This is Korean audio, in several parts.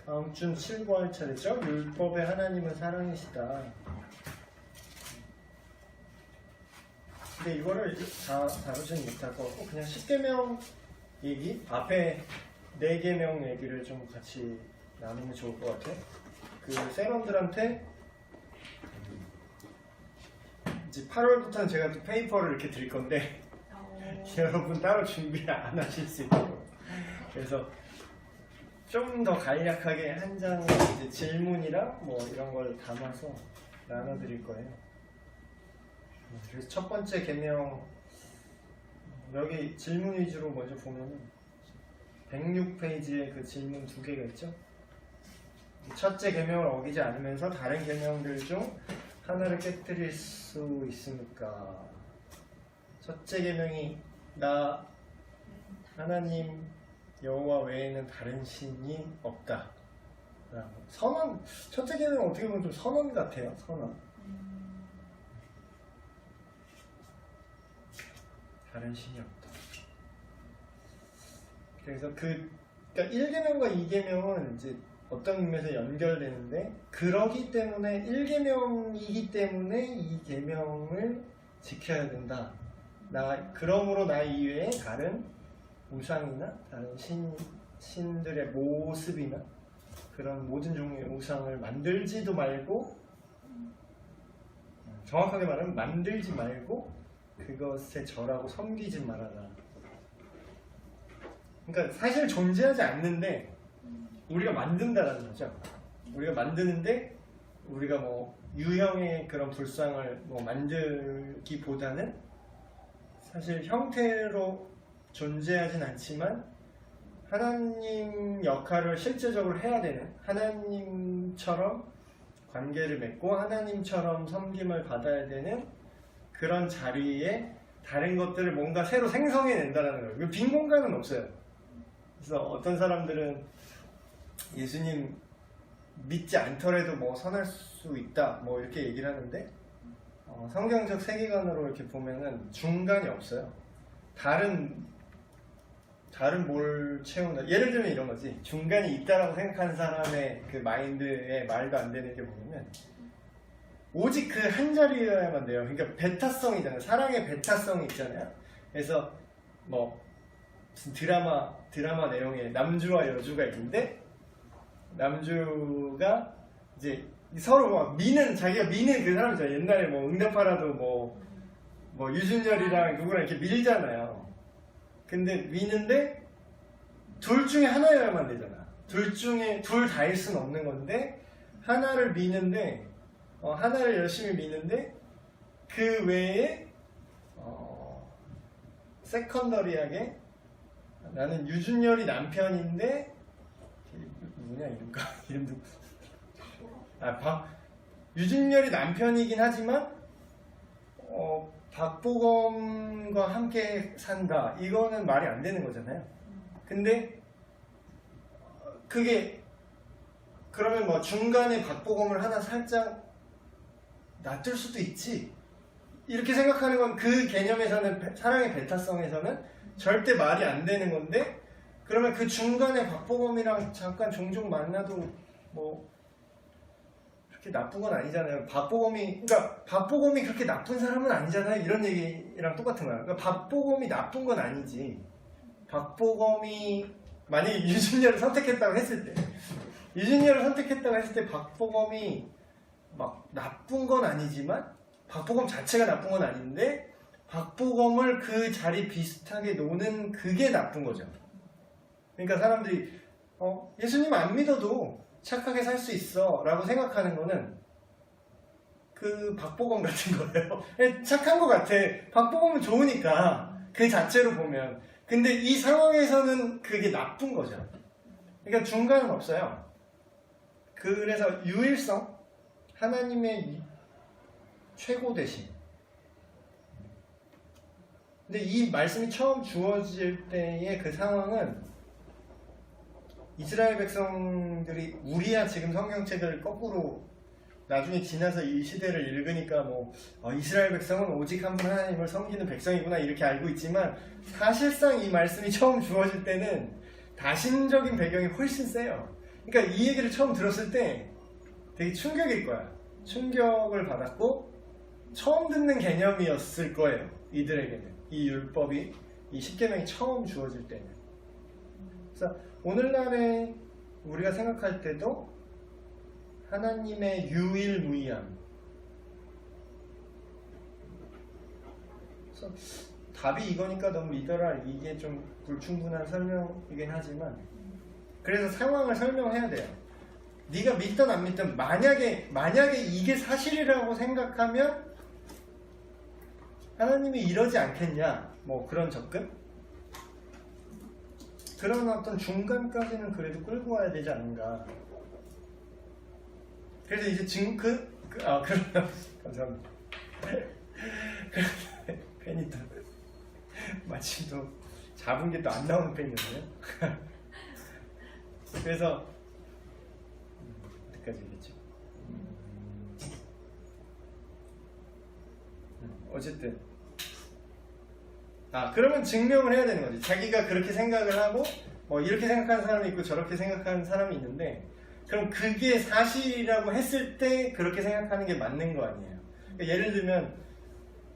다음 주는 7과 1차례죠. 율법의 하나님은 사랑이시다. 근데 이거를 다 다루지는 못할 것 같고 그냥 10계명 얘기 앞에 4계명 얘기를 좀 같이 나누면 좋을 것 같아. 그 세런들한테 이제 8월부터는 제가 또 페이퍼를 이렇게 드릴 건데 여러분 따로 준비를 안 하실 수 있도록 그래서 좀 더 간략하게 한 장의 이제 질문이랑 뭐 이런 걸 담아서 나눠드릴 거예요. 그래서 첫 번째 계명 여기 질문 위주로 먼저 보면은 106페이지에 그 질문 2개가 있죠. 첫째 계명을 어기지 않으면서 다른 계명들 중 하나를 깨뜨릴 수 있습니까? 첫째 계명이 나 하나님 여호와 외에는 다른 신이 없다. 선언. 첫째 계명은 어떻게 보면 좀 선언 같아요. 선언. 다른 신이 없다. 그래서 그러니까 1계명과 2계명은 이제 어떤 의미에서 연결되는데 그러기 때문에 1계명이기 때문에 2계명을 지켜야 된다. 그러므로 나 이외에 다른 우상이나 다른 신들의 모습이나 그런 모든 종류의 우상을 만들지도 말고 정확하게 말하면 만들지 말고 그것에 절하고 섬기지 말아라. 그러니까 사실 존재하지 않는데 우리가 만든다라는 거죠. 우리가 만드는데 우리가 뭐 유형의 그런 불상을 뭐 만들기보다는 사실 형태로 존재하진 않지만 하나님 역할을 실제적으로 해야 되는 하나님처럼 관계를 맺고 하나님처럼 섬김을 받아야 되는 그런 자리에 다른 것들을 뭔가 새로 생성해낸다는 거예요. 빈 공간은 없어요. 그래서 어떤 사람들은 예수님 믿지 않더라도 뭐 선할 수 있다 뭐 이렇게 얘기를 하는데 성경적 세계관으로 이렇게 보면은 중간이 없어요. 다른 뭘 채운다. 예를 들면 이런 거지. 중간이 있다라고 생각하는 사람의 그 마인드에 말도 안 되는 게 뭐냐면 오직 그 한 자리여야만 돼요. 그러니까 배타성이잖아요. 사랑의 배타성이 있잖아요. 그래서 뭐 무슨 드라마 내용에 남주와 여주가 있는데 남주가 이제 서로 막 자기가 미는 그 사람이잖아요. 옛날에 뭐 응답하라도 뭐 유준열이랑 누구랑 이렇게 밀잖아요. 근데 미는데 둘 중에 하나여야만 되잖아. 둘 다일 수는 없는 건데 하나를 미는데 하나를 열심히 미는데 그 외에 세컨더리하게 나는 유준열이 남편인데 뭐냐 이름도 유준열이 남편이긴 하지만 박보검과 함께 산다. 이거는 말이 안 되는 거잖아요. 근데 그게 그러면 뭐 중간에 박보검을 하나 살짝 놔둘 수도 있지. 이렇게 생각하는 건 그 개념에서는 사랑의 배타성에서는 절대 말이 안 되는 건데 그러면 그 중간에 박보검이랑 잠깐 종종 만나도 뭐 그렇게 나쁜 건 아니잖아요. 박보검이 그렇게 나쁜 사람은 아니잖아요. 이런 얘기랑 똑같은 거야. 그러니까 박보검이 나쁜 건 아니지. 박보검이 만약에 유준열을 선택했다고 했을 때 박보검이 막 나쁜 건 아니지만 박보검 자체가 나쁜 건 아닌데 박보검을 그 자리 비슷하게 노는 그게 나쁜 거죠. 그러니까 사람들이 예수님 안 믿어도 착하게 살 수 있어 라고 생각하는 거는 그 박보검 같은 거예요. 착한 거 같아. 박보검은 좋으니까 그 자체로 보면. 근데 이 상황에서는 그게 나쁜 거죠. 그러니까 중간은 없어요. 그래서 유일성, 하나님의 최고 되심. 근데 이 말씀이 처음 주어질 때의 그 상황은 이스라엘 백성들이 우리야 지금 성경책을 거꾸로 나중에 지나서 이 시대를 읽으니까 이스라엘 백성은 오직 한 분 하나님을 섬기는 백성이구나 이렇게 알고 있지만 사실상 이 말씀이 처음 주어질 때는 다신적인 배경이 훨씬 세요. 그러니까 이 얘기를 처음 들었을 때 되게 충격일 거야. 충격을 받았고 처음 듣는 개념이었을 거예요. 이들에게는 이 율법이 이 십계명이 처음 주어질 때는. 그래서 오늘날에 우리가 생각할 때도 하나님의 유일무이함. 그래서 답이 이거니까 너무 믿어라. 이게 좀 불충분한 설명이긴 하지만 그래서 상황을 설명해야 돼요. 네가 믿든 안 믿든 만약에 이게 사실이라고 생각하면 하나님이 이러지 않겠냐, 뭐 그런 접근? 그런 어떤 중간까지는 그래도 끌고 와야 되지 않는가. 그래서 이제 그럼 감사합니다. 펜이 또 마침 또 잡은 게 또 안 나오는 펜이었네요. 그래서 어디까지 얘기했지? 어쨌든 그러면 증명을 해야 되는 거지. 자기가 그렇게 생각을 하고 뭐 이렇게 생각하는 사람이 있고 저렇게 생각하는 사람이 있는데 그럼 그게 사실이라고 했을 때 그렇게 생각하는 게 맞는 거 아니에요. 그러니까 예를 들면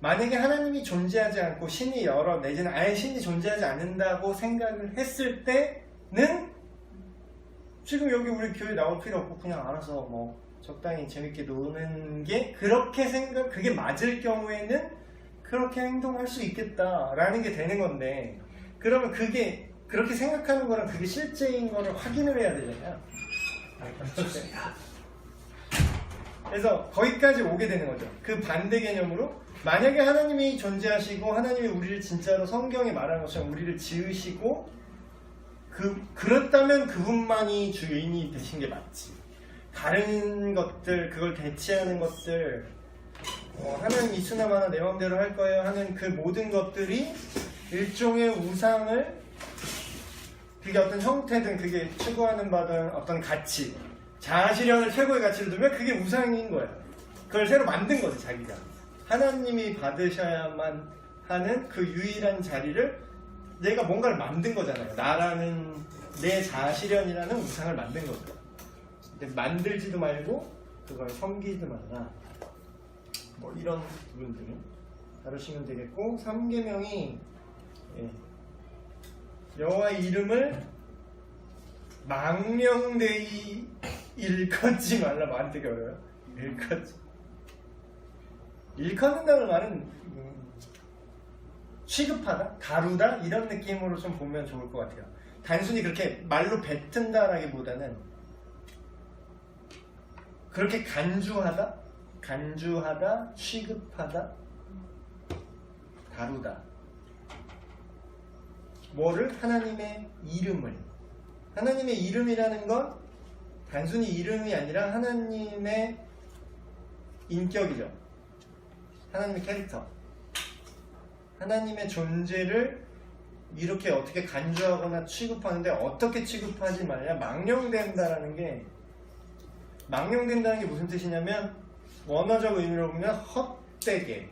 만약에 하나님이 존재하지 않고 신이 여러 내지는 아예 신이 존재하지 않는다고 생각을 했을 때는 지금 여기 우리 교회 나올 필요 없고 그냥 알아서 뭐 적당히 재밌게 노는 게 그게 맞을 경우에는 그렇게 행동할 수 있겠다라는 게 되는 건데 그러면 그게 그렇게 생각하는 거랑 그게 실제인 거를 확인을 해야 되잖아요. 그래서 거기까지 오게 되는 거죠. 그 반대 개념으로 만약에 하나님이 존재하시고 하나님이 우리를 진짜로 성경에 말하는 것처럼 우리를 지으시고 그렇다면 그분만이 주인이 되신 게 맞지. 다른 것들, 그걸 대체하는 것들, 하나님 이수나마나 내 마음대로 할 거예요 하는 그 모든 것들이 일종의 우상을, 그게 어떤 형태든 그게 추구하는 바든 어떤 가치, 자아실현을 최고의 가치로 두면 그게 우상인 거예요. 그걸 새로 만든 거지, 자기가. 하나님이 받으셔야만 하는 그 유일한 자리를 내가 뭔가를 만든 거잖아요. 나라는 내 자아실현이라는 우상을 만든 거죠. 근데 만들지도 말고 그걸 섬기지 말라. 뭐 이런 부분들을 다루시면 되겠고 3계명이 여호와의 이름을 망령되이 일컫지 말라. 말 되게 어려워요. 일컫는다는 말은 취급하다, 다루다 이런 느낌으로 좀 보면 좋을 것 같아요. 단순히 그렇게 말로 뱉은다라기보다는 그렇게 간주하다, 취급하다, 다루다. 뭐를? 하나님의 이름을. 하나님의 이름이라는 건 단순히 이름이 아니라 하나님의 인격이죠. 하나님의 캐릭터. 하나님의 존재를 이렇게 어떻게 간주하거나 취급하는데 어떻게 취급하지 말냐. 망령된다는 게 무슨 뜻이냐면 원어적 의미로 보면 헛되게,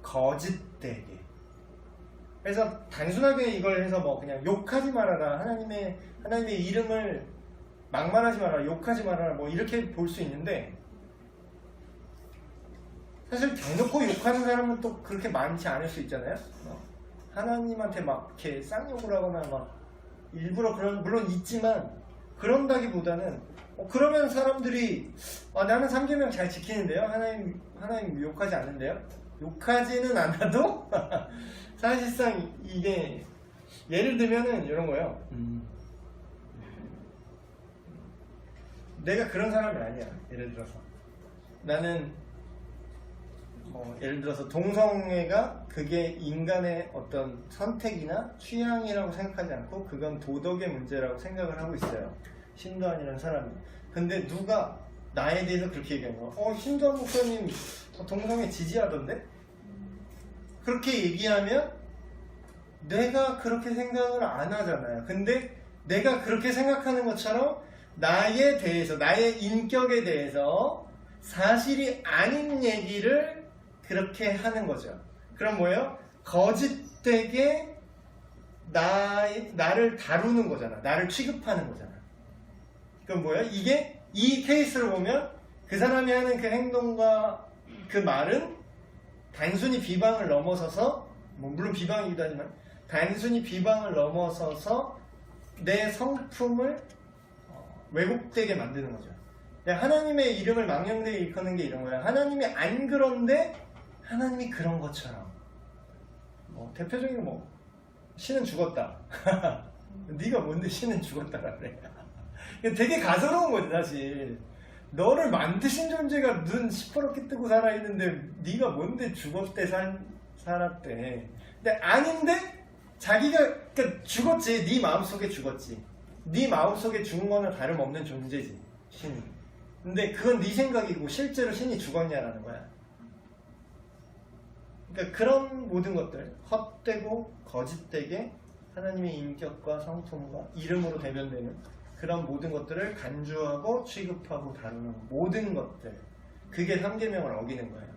거짓되게. 그래서 단순하게 이걸 해서 뭐 그냥 욕하지 말아라, 하나님의 이름을 막말하지 말아라, 욕하지 말아라, 뭐 이렇게 볼 수 있는데 사실 대놓고 욕하는 사람은 또 그렇게 많지 않을 수 있잖아요. 하나님한테 막 이렇게 쌍욕을 하거나 막 일부러 그런, 물론 있지만 그런다기보다는 그러면 사람들이 나는 3계명 잘 지키는데요, 하나님 욕하지 않는데요, 욕하지는 않아도 사실상 이게 예를 들면은 이런 거예요. 내가 그런 사람이 아니야. 예를 들어서 나는 예를 들어서 동성애가 그게 인간의 어떤 선택이나 취향이라고 생각하지 않고 그건 도덕의 문제라고 생각을 하고 있어요. 신도안이라는 사람이. 근데 누가 나에 대해서 그렇게 얘기하는 거야. 신도안 목사님 동성애 지지하던데? 그렇게 얘기하면 내가 그렇게 생각을 안 하잖아요. 근데 내가 그렇게 생각하는 것처럼 나에 대해서, 나의 인격에 대해서 사실이 아닌 얘기를 그렇게 하는 거죠. 그럼 뭐예요? 거짓되게 나를 다루는 거잖아. 나를 취급하는 거잖아. 그럼 뭐야? 이게 이 케이스를 보면 그 사람이 하는 그 행동과 그 말은 단순히 비방을 넘어서서 뭐 물론 비방이기도 하지만 단순히 비방을 넘어서서 내 성품을 왜곡되게 만드는 거죠. 하나님의 이름을 망령되게 일컫는 게 이런 거야. 하나님이 안 그런데 하나님이 그런 것처럼. 뭐 대표적인 뭐 신은 죽었다. 네가 뭔데 신은 죽었다라 그래. 되게 가소로운 거지 사실. 너를 만드신 존재가 눈 시퍼렇게 뜨고 살아있는데 네가 뭔데 죽었대 살았대. 근데 아닌데 자기가 그러니까 죽었지. 네 마음속에 죽었지. 네 마음속에 죽은 거는 다름없는 존재지 신이. 근데 그건 네 생각이고 실제로 신이 죽었냐라는 거야. 그러니까 그런 모든 것들 헛되고 거짓되게 하나님의 인격과 성품과 이름으로 대변되는 그런 모든 것들을 간주하고 취급하고 다루는 모든 것들, 그게 3계명을 어기는 거예요.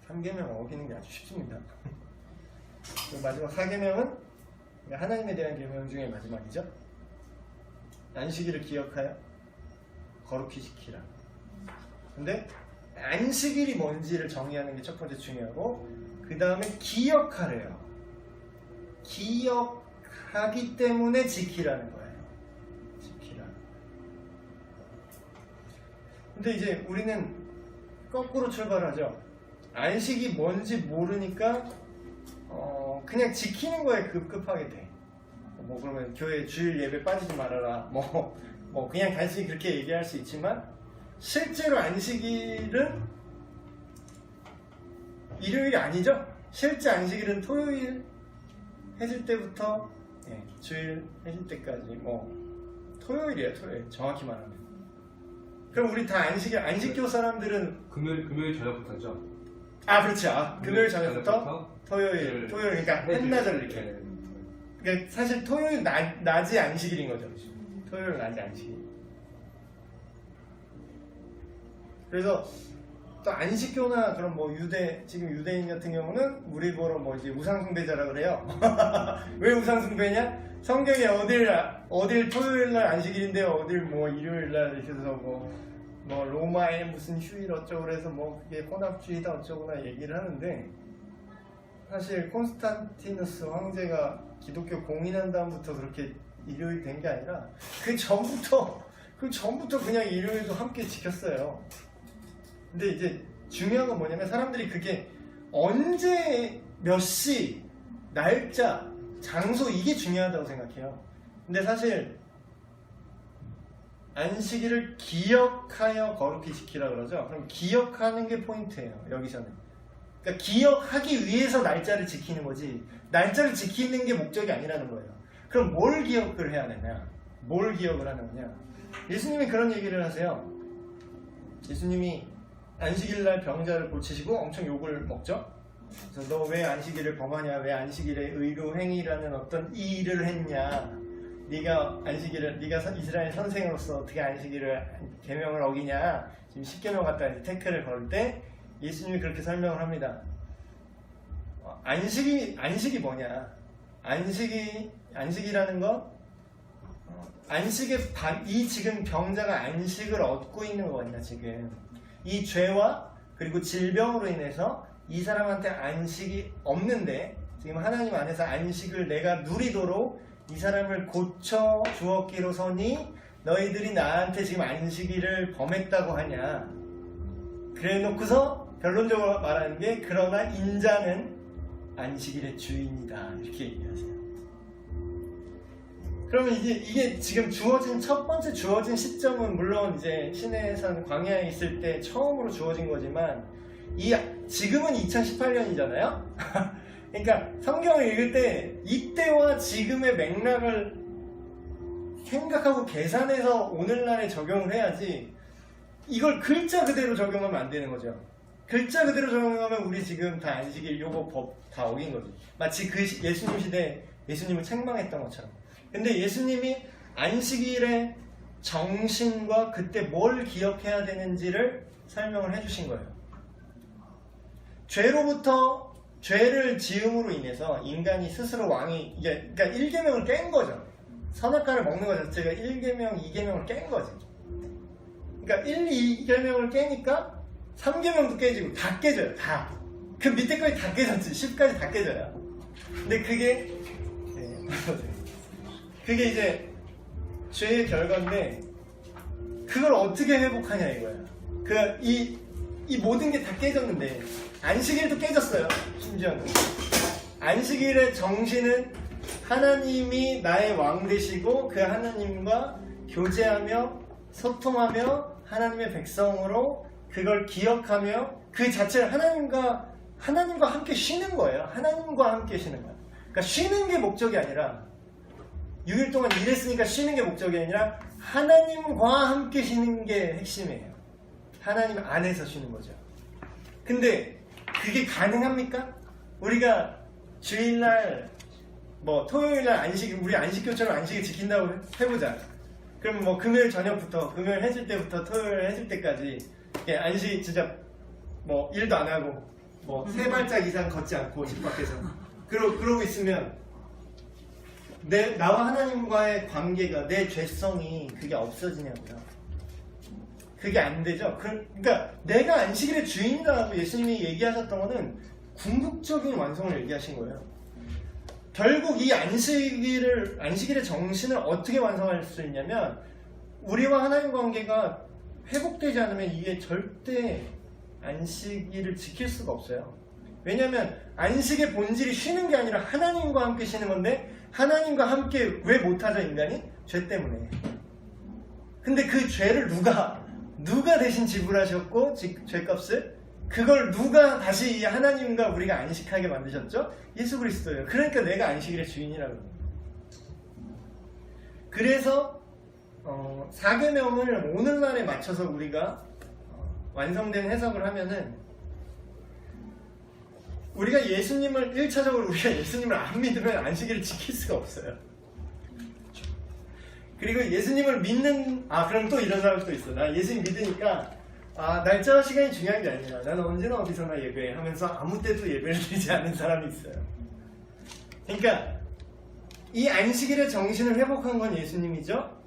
3계명을 어기는 게 아주 쉽습니다. 마지막 4계명은 하나님에 대한 계명 중에 마지막이죠. 안식일을 기억하여 거룩히 지키라. 근데 안식일이 뭔지를 정의하는 게 첫 번째 중요하고, 그 다음에 기억하래요. 기억하기 때문에 지키라는 거예요. 지키라. 근데 이제 우리는 거꾸로 출발하죠. 안식이 뭔지 모르니까 그냥 지키는 거에 급급하게 돼. 뭐 그러면 교회 주일 예배 빠지지 말아라. 뭐 그냥 단순히 그렇게 얘기할 수 있지만, 실제로 안식일은 일요일이 아니죠. 실제 안식일은 토요일 해질 때부터 주일 해질 때까지 토요일이에요. 토요일 정확히 말하면. 그럼 우리 다 안식교 사람들은 금요일 저녁부터죠. 아 그렇죠. 금요일 저녁부터 토요일 그러니까 한나절 이렇게. 그러니까 사실 토요일 낮이 안식일인 거죠. 토요일 낮이 안식일. 그래서 또 안식교나 그런 지금 유대인 같은 경우는 우리 보러 이제 우상숭배자라 그래요. 왜 우상숭배냐? 성경에 어딜 토요일날 안식일인데 어딜 일요일날 이렇게 해서 로마에 무슨 휴일 어쩌고 그래서 그게 혼합주의다 어쩌고나 얘기를 하는데, 사실 콘스탄티누스 황제가 기독교 공인한 다음부터 그렇게 일요일 된 게 아니라 그 전부터 그냥 일요일도 함께 지켰어요. 근데 이제 중요한 건 뭐냐면, 사람들이 그게 언제 몇 시 날짜 장소 이게 중요하다고 생각해요. 근데 사실 안식일을 기억하여 거룩히 지키라 그러죠. 그럼 기억하는 게 포인트예요. 여기서는. 그러니까 기억하기 위해서 날짜를 지키는 거지, 날짜를 지키는 게 목적이 아니라는 거예요. 그럼 뭘 기억을 해야 되냐? 뭘 기억을 하는 거냐? 예수님이 그런 얘기를 하세요. 예수님이 안식일날 병자를 고치시고 엄청 욕을 먹죠. 그래서 너 왜 안식일을 범하냐? 왜 안식일에 의로 행위라는 어떤 일을 했냐? 네가 이스라엘 선생으로서 어떻게 안식일을 계명을 어기냐? 지금 10계명 갖다 이제 태클을 걸 때 예수님이 그렇게 설명을 합니다. 안식이 뭐냐? 안식이라는 건 이 지금 병자가 안식을 얻고 있는 거거든요. 지금 이 죄와 그리고 질병으로 인해서 이 사람한테 안식이 없는데, 지금 하나님 안에서 안식을 내가 누리도록 이 사람을 고쳐 주었기로서니 너희들이 나한테 지금 안식일을 범했다고 하냐? 그래 놓고서 결론적으로 말하는 게, 그러나 인자는 안식일의 주인이다, 이렇게 얘기하세요. 그러면 이게 지금 첫 번째 주어진 시점은 물론 이제 시내산 광야에 있을 때 처음으로 주어진 거지만, 지금은 2018년이잖아요. 그러니까 성경을 읽을 때 이때와 지금의 맥락을 생각하고 계산해서 오늘날에 적용을 해야지, 이걸 글자 그대로 적용하면 안 되는 거죠. 글자 그대로 적용하면 우리 지금 다 안식일 요거 법 다 어긴 거지. 마치 그 예수님 시대에 예수님을 책망했던 것처럼. 근데 예수님이 안식일의 정신과 그때 뭘 기억해야 되는지를 설명을 해주신 거예요. 죄를 지음으로 인해서 인간이 스스로 그러니까 1계명을 깬 거죠. 선악과를 먹는 것 자체가 1계명, 2계명을 깬 거지. 그러니까 1, 2계명을 깨니까 3계명도 깨지고 다 깨져요. 다. 그 밑에 거에 다 깨졌지. 10까지 다 깨져요. 근데 그게 이제 죄의 결과인데 그걸 어떻게 회복하냐 이거야. 이 모든 게 다 깨졌는데 안식일도 깨졌어요. 심지어는 안식일의 정신은 하나님이 나의 왕 되시고 그 하나님과 교제하며 소통하며 하나님의 백성으로 그걸 기억하며 그 자체를 하나님과 함께 쉬는 거예요. 하나님과 함께 쉬는 거예요. 그러니까 쉬는 게 목적이 아니라 6일 동안 일했으니까 쉬는 게 목적이 아니라 하나님과 함께 쉬는 게 핵심이에요. 하나님 안에서 쉬는 거죠. 근데 그게 가능합니까? 우리가 주일날 토요일날 우리 안식교처럼 안식을 지킨다고 해보자. 그럼 금요일 저녁부터 금요일 해질 때부터 토요일 해질 때까지 안식 진짜 일도 안 하고 세 발짝 이상 걷지 않고 집 밖에서 그러고 있으면 나와 하나님과의 관계가 내 죄성이 그게 없어지냐고요. 그게 안 되죠. 그러니까 내가 안식일의 주인이라고 예수님이 얘기하셨던 거는 궁극적인 완성을 얘기하신 거예요. 결국 이 안식일의 정신을 어떻게 완성할 수 있냐면 우리와 하나님 관계가 회복되지 않으면 이게 절대 안식일을 지킬 수가 없어요. 왜냐하면 안식의 본질이 쉬는 게 아니라 하나님과 함께 쉬는 건데 하나님과 함께 왜 못하죠 인간이? 죄 때문에. 근데 그 죄를 누가 대신 지불하셨고 죄값을? 그걸 누가 다시 하나님과 우리가 안식하게 만드셨죠? 예수 그리스도예요. 그러니까 내가 안식일의 주인이라고 합니다. 그래서 4계명을 오늘날에 맞춰서 우리가 완성된 해석을 하면은 우리가 1차적으로 예수님을 안 믿으면 안식일을 지킬 수가 없어요. 그리고 예수님을 그럼 또 이런 사람도 있어. 나 예수님 믿으니까 날짜와 시간이 중요한 게 아니라 나는 언제나 어디서나 예배해 하면서 아무 때도 예배를 드리지 않는 사람이 있어요. 그러니까 이 안식일의 정신을 회복한 건 예수님이죠.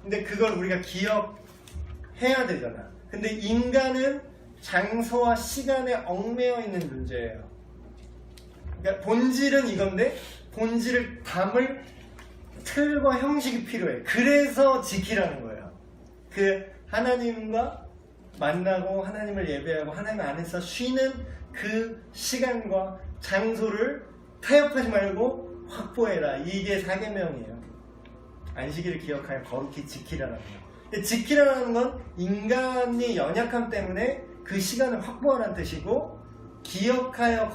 근데 그걸 우리가 기억해야 되잖아. 근데 인간은 장소와 시간에 얽매여 있는 존재예요. 그러니까 본질은 이건데 본질을 담을 틀과 형식이 필요해. 그래서 지키라는 거예요. 하나님과 만나고 하나님을 예배하고 하나님 안에서 쉬는 그 시간과 장소를 타협하지 말고 확보해라. 이게 4계명이에요. 안식일을 기억하여 거룩히 지키라는 거예요. 지키라는 건 인간의 연약함 때문에 그 시간을 확보하라는 뜻이고 기억하여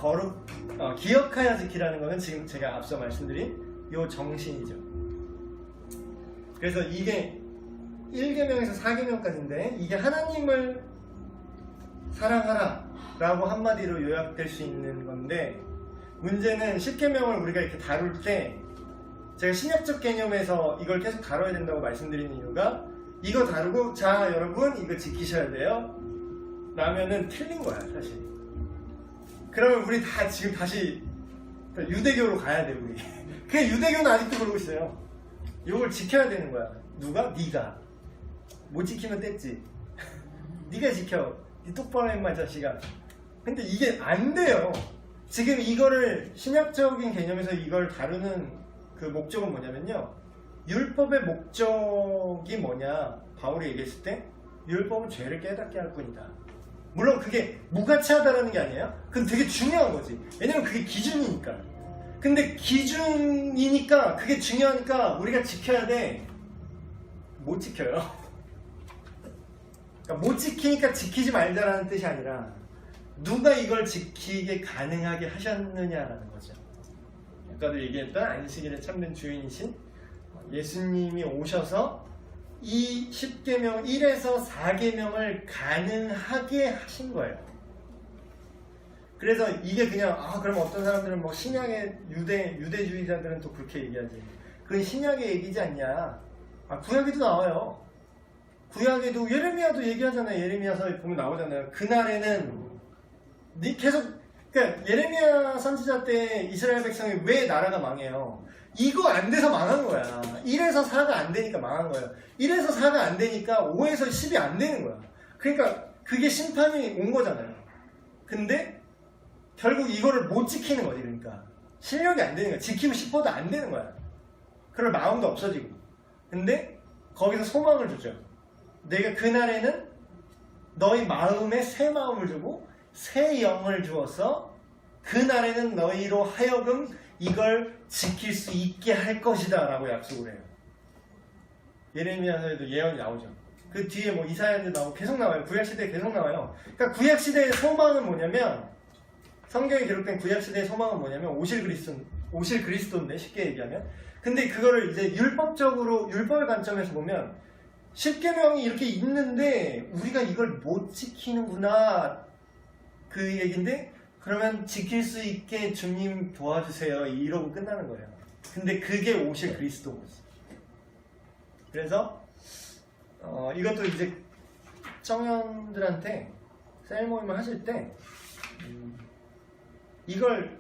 지키라는 것은 지금 제가 앞서 말씀드린 요 정신이죠. 그래서 이게 1계명에서 4계명까지인데 이게 하나님을 사랑하라 라고 한마디로 요약될 수 있는 건데 문제는 10계명을 우리가 이렇게 다룰 때 제가 신약적 개념에서 이걸 계속 다뤄야 된다고 말씀드리는 이유가 이거 다루고 자 여러분 이거 지키셔야 돼요 라면은 틀린 거야 사실. 그러면 우리 다 지금 다시 유대교로 가야 돼 우리. 그 유대교는 아직도 그러고 있어요. 이걸 지켜야 되는 거야. 누가? 네가. 못 지키면 뗐지. 네가 지켜. 네 똑바로 해 인마 자식아. 근데 이게 안 돼요. 지금 이거를 신약적인 개념에서 이걸 다루는 그 목적은 뭐냐면요. 율법의 목적이 뭐냐 바울이 얘기했을 때 율법은 죄를 깨닫게 할 뿐이다. 물론 그게 무가치하다라는 게 아니에요. 그건 되게 중요한 거지. 왜냐면 그게 기준이니까. 근데 기준이니까 그게 중요하니까 우리가 지켜야 돼. 못 지켜요. 그러니까 못 지키니까 지키지 말자라는 뜻이 아니라 누가 이걸 지키게 가능하게 하셨느냐라는 거죠. 아까도 얘기했던 안식일의 참된 주인이신 예수님이 오셔서 이 10계명 1에서 4계명을 가능하게 하신 거예요. 그래서 이게 그냥 그럼 어떤 사람들은 뭐 신약의 유대주의자들은 또 그렇게 얘기하지. 그건 신약의 얘기지 않냐. 구약에도 나와요. 구약에도 예레미야도 얘기하잖아요. 예레미야서에 보면 나오잖아요. 그날에는 계속 그러니까 예레미야 선지자 때 이스라엘 백성이 왜 나라가 망해요? 이거 안 돼서 망한 거야. 1에서 4가 안 되니까 망한 거예요. 1에서 4가 안 되니까 5에서 10이 안 되는 거야. 그러니까 그게 심판이 온 거잖아요. 근데 결국 이거를 못 지키는 거지. 그러니까 실력이 안 되는 거야. 지키고 싶어도 안 되는 거야. 그럴 마음도 없어지고. 근데 거기서 소망을 주죠. 내가 그날에는 너희 마음에 새 마음을 주고 새 영을 주어서 그날에는 너희로 하여금 이걸 지킬 수 있게 할 것이다 라고 약속을 해요. 예레미야서에도 예언이 나오죠. 그 뒤에 뭐 이사야도 나오고 계속 나와요. 구약시대에 계속 나와요. 그러니까 구약시대의 소망은 뭐냐면, 성경에 기록된 구약시대의 소망은 뭐냐면 오실 그리스도인데 쉽게 얘기하면. 근데 그거를 이제 율법의 관점에서 보면 십계명이 이렇게 있는데 우리가 이걸 못 지키는구나 그 얘기인데, 그러면 지킬 수 있게 주님 도와주세요 이러고 끝나는 거예요. 근데 그게 오실 그리스도인 거지. 그래서 이것도 이제 청년들한테 셀 모임을 하실 때 이걸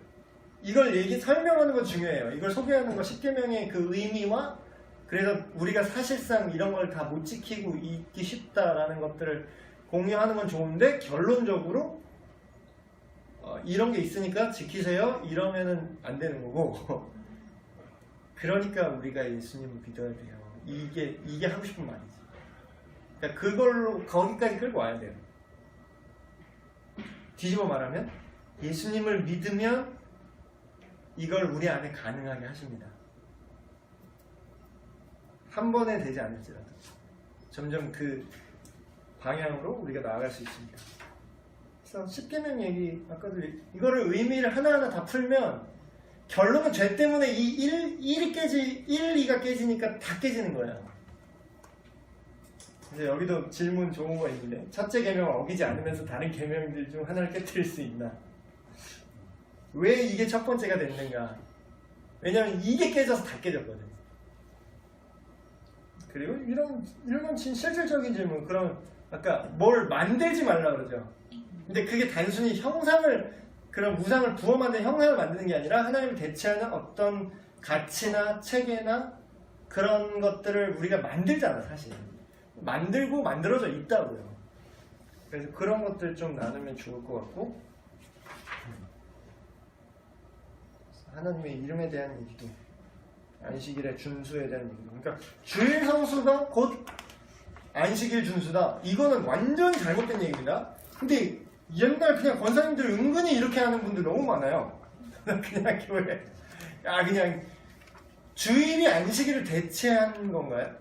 설명하는 건 중요해요. 이걸 소개하는 거, 십계명의 그 의미와, 그래서 우리가 사실상 이런 걸 다 못 지키고 있기 쉽다라는 것들을 공유하는 건 좋은데, 결론적으로 이런 게 있으니까 지키세요 이러면은 안 되는 거고 그러니까 우리가 예수님을 믿어야 돼요. 이게 하고 싶은 말이지. 그러니까 그걸로 거기까지 끌고 와야 돼요. 뒤집어 말하면 예수님을 믿으면 이걸 우리 안에 가능하게 하십니다. 한 번에 되지 않을지라도 점점 그 방향으로 우리가 나아갈 수 있습니다. 그래서 십계명 얘기, 아까도 이거를 의미를 하나하나 다 풀면 결론은 죄 때문에 이 2가 깨지니까 다 깨지는 거예요. 이제 여기도 질문 좋은 거 있는데, 첫째 계명을 어기지 않으면서 다른 계명들 중 하나를 깨뜨릴 수 있나? 왜 이게 첫 번째가 됐는가? 왜냐면 이게 깨져서 다 깨졌거든. 그리고 이런 실질적인 질문, 그럼 아까 뭘 만들지 말라 그러죠. 근데 그게 단순히 그런 우상을 부어 만든 형상을 만드는 게 아니라 하나님을 대체하는 어떤 가치나 체계나 그런 것들을 우리가 만들잖아, 사실. 만들고 만들어져 있다고요. 그래서 그런 것들 좀 나누면 좋을 것 같고, 하나님의 이름에 대한 얘기도, 안식일의 준수에 대한 얘기도. 그러니까 주일 성수가 곧 안식일 준수다. 이거는 완전히 잘못된 얘기입니다. 근데 옛날 그냥 권사님들 은근히 이렇게 하는 분들 너무 많아요. 그냥 교회. 그냥 주일이 안식일을 대체한 건가요?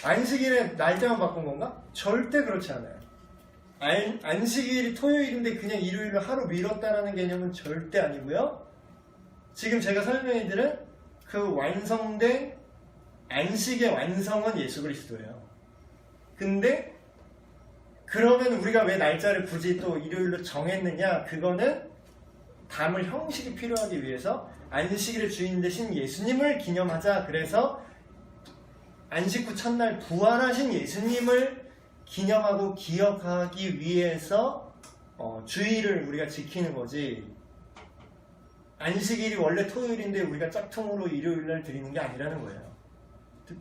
안식일에 날짜만 바꾼 건가? 절대 그렇지 않아요. 안식일이 토요일인데 그냥 일요일로 하루 미뤘다라는 개념은 절대 아니고요. 지금 제가 설명해드린 그 완성된 안식의 완성은 예수 그리스도예요. 근데 그러면 우리가 왜 날짜를 굳이 또 일요일로 정했느냐? 그거는 담을 형식이 필요하기 위해서 안식일의 주인 되신 예수님을 기념하자. 그래서 안식 후 첫날 부활하신 예수님을 기념하고 기억하기 위해서 주일을 우리가 지키는 거지. 안식일이 원래 토요일인데 우리가 짝퉁으로 일요일날 드리는 게 아니라는 거예요.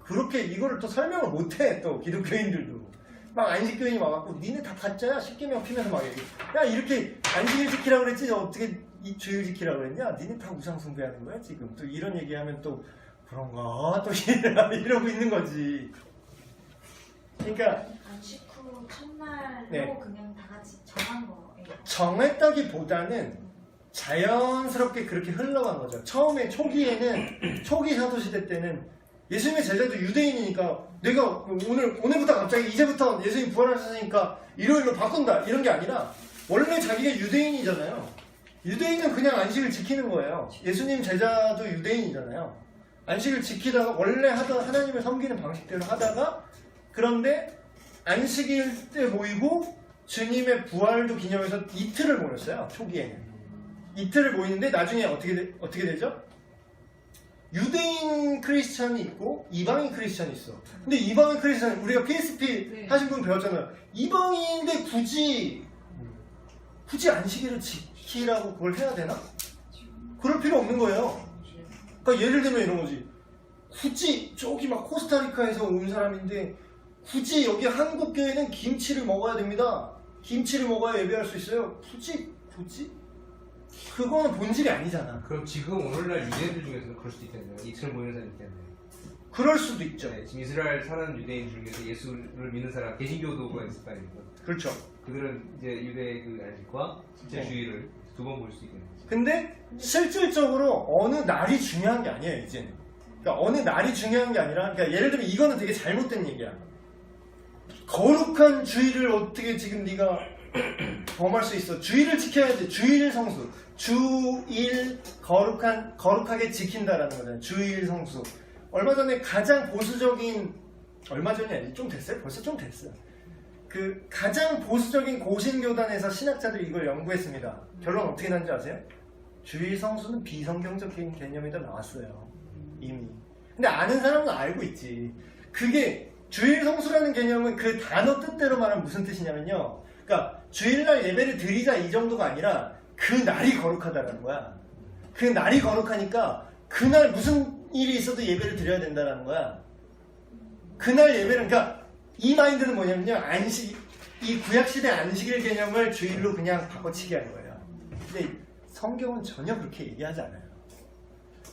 그렇게 이거를 또 설명을 못해. 또 기독교인들도 막 안식교인이 와갖고 니네 다 가짜야? 십계명 피면서 막 얘기해. 야, 이렇게 안식일 지키라고 그랬지 어떻게 이 주일 지키라고 그랬냐? 니네 다 우상 숭배하는 거야 지금. 또 이런 얘기하면 또 그런가? 또 이러고 있는 거지. 그러니까 안식 후 첫날로 네. 그냥 다 같이 정한 거예요. 정했다기보다는 자연스럽게 그렇게 흘러간 거죠. 처음에 초기 사도시대 때는 예수님의 제자도 유대인이니까 내가 오늘부터 갑자기 이제부터 예수님 부활하셨으니까 일요일로 바꾼다 이런 게 아니라 원래 자기가 유대인이잖아요. 유대인은 그냥 안식을 지키는 거예요. 예수님 제자도 유대인이잖아요. 안식을 지키다가 원래 하던 하나님을 섬기는 방식대로 하다가, 그런데 안식일 때 모이고 주님의 부활도 기념해서 이틀을 모였어요. 초기에는 이틀을 모이는데 나중에 어떻게 되죠? 유대인 크리스천이 있고 이방인 크리스천이 있어. 근데 이방인 크리스천, 우리가 PSP 하신 분 배웠잖아요. 이방인인데 굳이 안식일을 지키라고 그걸 해야 되나? 그럴 필요 없는 거예요. 그러니까 예를 들면 이런 거지. 굳이 저기 막 코스타리카에서 온 사람인데 굳이 여기 한국 교회는 김치를 먹어야 됩니다. 김치를 먹어야 예배할 수 있어요. 굳이? 그거는 본질이 아니잖아. 그럼 지금 오늘날 유대인들 중에서는 그럴 수도 있겠네요. 이처럼 보이는 사람이 있겠네. 그럴 수도 있죠. 네, 지금 이스라엘 사는 유대인 중에서 예수를 믿는 사람, 개신교도가 있을 거 아닙니까? 그렇죠. 그들은 이제 유대의 그 안식과 실제 네. 주의를 두 번 볼 수 있겠네요. 근데 실질적으로 어느 날이 중요한 게 아니에요, 이제는. 그러니까 어느 날이 중요한 게 아니라, 그러니까 예를 들면 이거는 되게 잘못된 얘기야. 거룩한 주의를 어떻게 지금 네가 범할 수 있어? 주의를 지켜야지. 주일 성수. 주일 거룩하게 지킨다라는 거잖아요. 주일 성수. 얼마 전에 가장 보수적인, 얼마 전이 아니지, 좀 됐어요? 벌써 좀 됐어요. 그 가장 보수적인 고신교단에서 신학자들이 이걸 연구했습니다. 결론 어떻게 난지 아세요? 주일 성수는 비성경적인 개념이다 나왔어요. 이미. 근데 아는 사람은 알고 있지. 그게 주일 성수라는 개념은 그 단어 뜻대로 말하면 무슨 뜻이냐면요. 그러니까 주일날 예배를 드리자 이 정도가 아니라 그 날이 거룩하다라는 거야. 그 날이 거룩하니까 그날 무슨 일이 있어도 예배를 드려야 된다는 거야. 그날 예배는, 그러니까 이 마인드는 뭐냐면요. 안식, 이 구약시대 안식일 개념을 주일로 그냥 바꿔치기 하는 거예요. 근데 성경은 전혀 그렇게 얘기하지 않아요.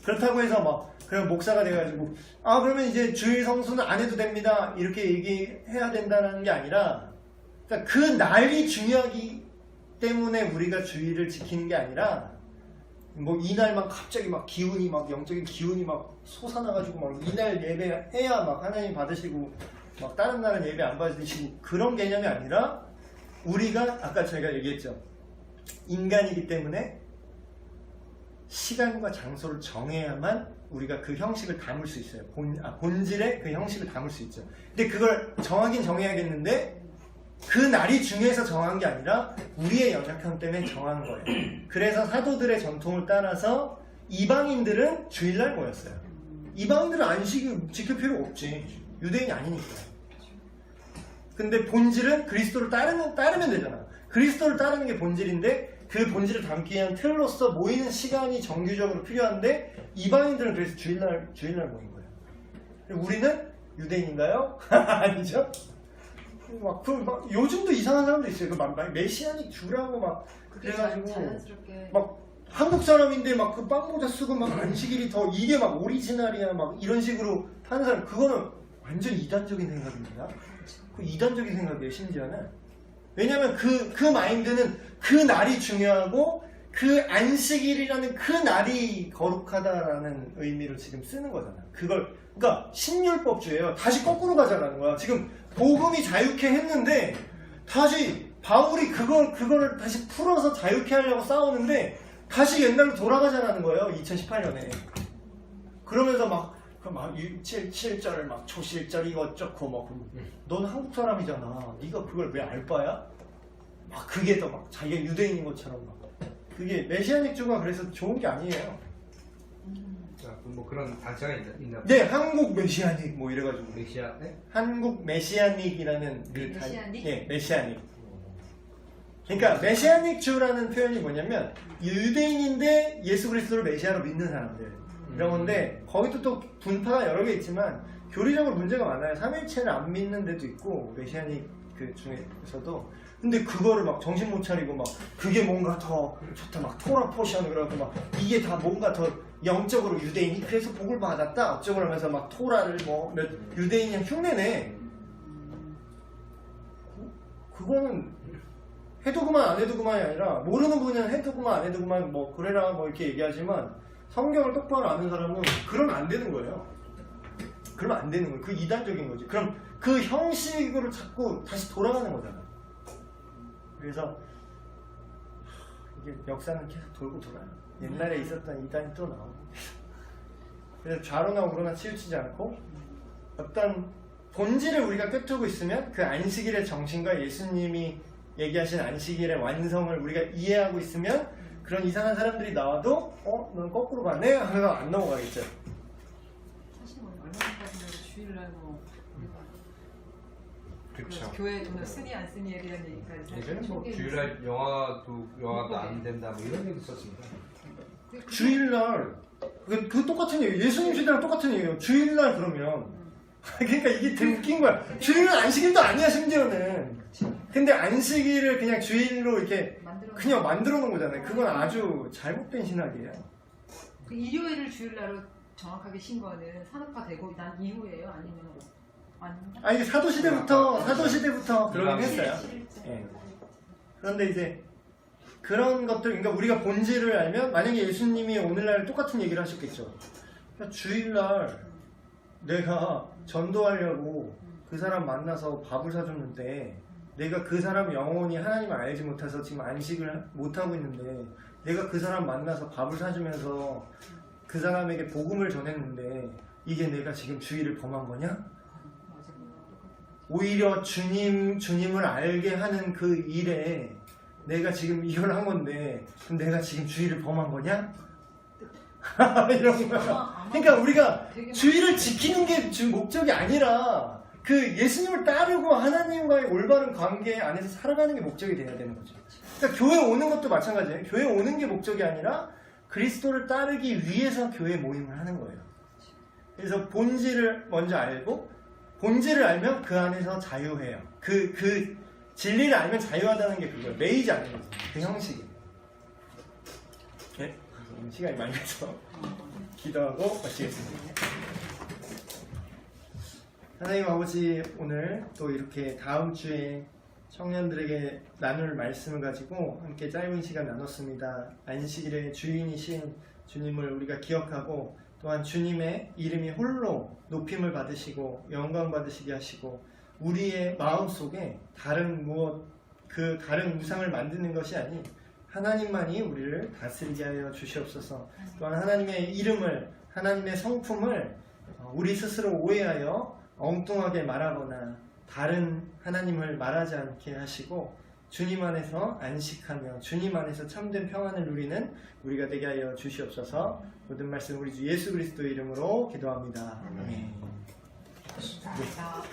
그렇다고 해서 막, 그럼 목사가 돼가지고, 그러면 이제 주일 성수는 안 해도 됩니다. 이렇게 얘기해야 된다는 게 아니라, 그러니까 그 날이 중요하기 때문에 우리가 주일을 지키는 게 아니라, 뭐 이날만 갑자기 막 기운이 막 영적인 기운이 막 솟아나가지고 막 이날 예배해야 막 하나님 받으시고 막 다른 날은 예배 안 받으시고 그런 개념이 아니라 우리가 아까 저희가 얘기했죠. 인간이기 때문에 시간과 장소를 정해야만 우리가 그 형식을 담을 수 있어요. 본질의 그 형식을 담을 수 있죠. 근데 그걸 정하긴 정해야겠는데 그 날이 중요해서 정한 게 아니라 우리의 연약함 때문에 정한 거예요. 그래서 사도들의 전통을 따라서 이방인들은 주일날 모였어요. 이방인들은 안식일 지킬 필요 없지. 유대인이 아니니까. 근데 본질은 그리스도를 따르면 되잖아. 그리스도를 따르는 게 본질인데 그 본질을 담기 위한 틀로서 모이는 시간이 정규적으로 필요한데 이방인들은 그래서 주일날 모인 거예요. 우리는 유대인인가요? 아니죠? 막 요즘도 이상한 사람도 있어요. 막 메시아닉 주라고 막 그래가지고 자연스럽게 막 한국 사람인데 막 그 빵모자 쓰고 막 안식일이 더 이게 막 오리지널이야 막 이런 식으로 하는 사람 그거는 완전 이단적인 생각입니다. 그 이단적인 생각이에요. 심지어는 왜냐면 그 마인드는 그 날이 중요하고 그 안식일이라는 그 날이 거룩하다라는 의미로 지금 쓰는 거잖아. 그러니까 신율법주예요. 다시 거꾸로 가자라는 거야. 지금 복음이 자유케 했는데 다시 바울이 그거를 다시 풀어서 자유케 하려고 싸우는데 다시 옛날로 돌아가자라는 거예요. 2018년에. 그러면서 막 7절을 막 초실절 이것저것 막 넌 한국 사람이잖아. 네가 그걸 왜 알 바야? 막 그게 더 막 자기가 유대인인 것처럼 막 그게 메시아닉 주가 그래서 좋은 게 아니에요. 뭐 그런 단체가 있나? 네, 한국 메시아닉 뭐 이래가지고 메시아, 네? 한국 메시아닉이라는 메시아닉? 네, 메시아닉. 그러니까 메시아닉 주라는 표현이 뭐냐면 유대인인데 예수 그리스도를 메시아로 믿는 사람들 이런 건데 거기도 또 분파가 여러 개 있지만 교리적으로 문제가 많아요. 삼일체를 안 믿는 데도 있고 메시아닉 그 중에서도 근데 그거를 막 정신 못 차리고 막 그게 뭔가 더 좋다 막 토라 포션 그러고 막 이게 다 뭔가 더 영적으로 유대인이 그래서 복을 받았다 어쩌고 하면서 막 토라를 뭐 유대인이 흉내내. 그거는 해도 그만 안 해도 그만이 아니라 모르는 분은 해도 그만 안 해도 그만 뭐 그래라 뭐 이렇게 얘기하지만 성경을 똑바로 아는 사람은 그러면 안 되는 거예요. 그러면 안 되는 거예요. 그 이단적인 거지. 그럼 그 형식으로 자꾸 다시 돌아가는 거잖아. 그래서 이게 역사는 계속 돌고 돌아요. 옛날에 있었던 이단이 또 나오고. 그래서 좌로나 우로나 치우치지 않고 어떤 본질을 우리가 꿰뚫고 있으면 그 안식일의 정신과 예수님이 얘기하신 안식일의 완성을 우리가 이해하고 있으면 그런 이상한 사람들이 나와도 넌 거꾸로 가네? 하면서 안 넘어가겠죠. 사실 뭐 얼마 전까지는 주일날 뭐 그렇죠. 교회 정말 쓰니 안 쓰니에 대한 얘기까지 예전에 뭐 사실 주일날 영화도 안 된다 뭐 이런 얘기 있었습니다. 주일날 그 똑같은 얘기예요. 예수님 시대랑 똑같은 얘기예요. 주일날 그러면 그러니까 이게 되게 웃긴 거야. 주일은 안식일도 아니야 심지어는. 근데 안식일을 그냥 주일로 이렇게 그냥 만들어 놓은 거잖아요. 그건 아주 잘못된 신학이에요. 그 일요일을 주일날로 정확하게 신 거는 산업화되고 난 이후에요? 아니면 아닌가? 아 이게 사도시대부터 그러긴 했어요. 실제. 예. 그런데 이제 그런 것들, 그러니까 우리가 본질을 알면 만약에 예수님이 오늘날 똑같은 얘기를 하셨겠죠. 그러니까 주일날 내가 전도하려고 그 사람 만나서 밥을 사줬는데 내가 그 사람 영혼이 하나님을 알지 못해서 지금 안식을 못하고 있는데 내가 그 사람 만나서 밥을 사주면서 그 사람에게 복음을 전했는데 이게 내가 지금 주의를 범한 거냐? 맞아. 오히려 주님을 알게 하는 그 일에 내가 지금 이걸 한 건데 그럼 내가 지금 주의를 범한 거냐? 이런 거야. 그러니까 우리가 주의를 지키는 게 지금 목적이 아니라 그 예수님을 따르고 하나님과의 올바른 관계 안에서 살아가는 게 목적이 돼야 되는 거죠. 그러니까 교회 오는 것도 마찬가지예요. 교회 오는 게 목적이 아니라 그리스도를 따르기 위해서 교회 모임을 하는 거예요. 그래서 본질을 먼저 알고 본질을 알면 그 안에서 자유해요. 그 진리를 알면 자유하다는 게 그거예요. 매이지 않는 거죠. 그 형식이. 네? 그래서 시간이 많이 가서 기도하고 마치겠습니다. 하나님 아버지, 오늘 또 이렇게 다음 주에 청년들에게 나눌 말씀을 가지고 함께 짧은 시간 나눴습니다. 안식일의 주인이신 주님을 우리가 기억하고 또한 주님의 이름이 홀로 높임을 받으시고 영광 받으시게 하시고 우리의 마음속에 다른 우상을 만드는 것이 아닌 하나님만이 우리를 다스리게 하여 주시옵소서. 또한 하나님의 이름을, 하나님의 성품을 우리 스스로 오해하여 엉뚱하게 말하거나 다른 하나님을 말하지 않게 하시고 주님 안에서 안식하며 주님 안에서 참된 평안을 누리는 우리가 되게 하여 주시옵소서. 모든 말씀 우리 주 예수 그리스도의 이름으로 기도합니다. 아멘. 감사합니다.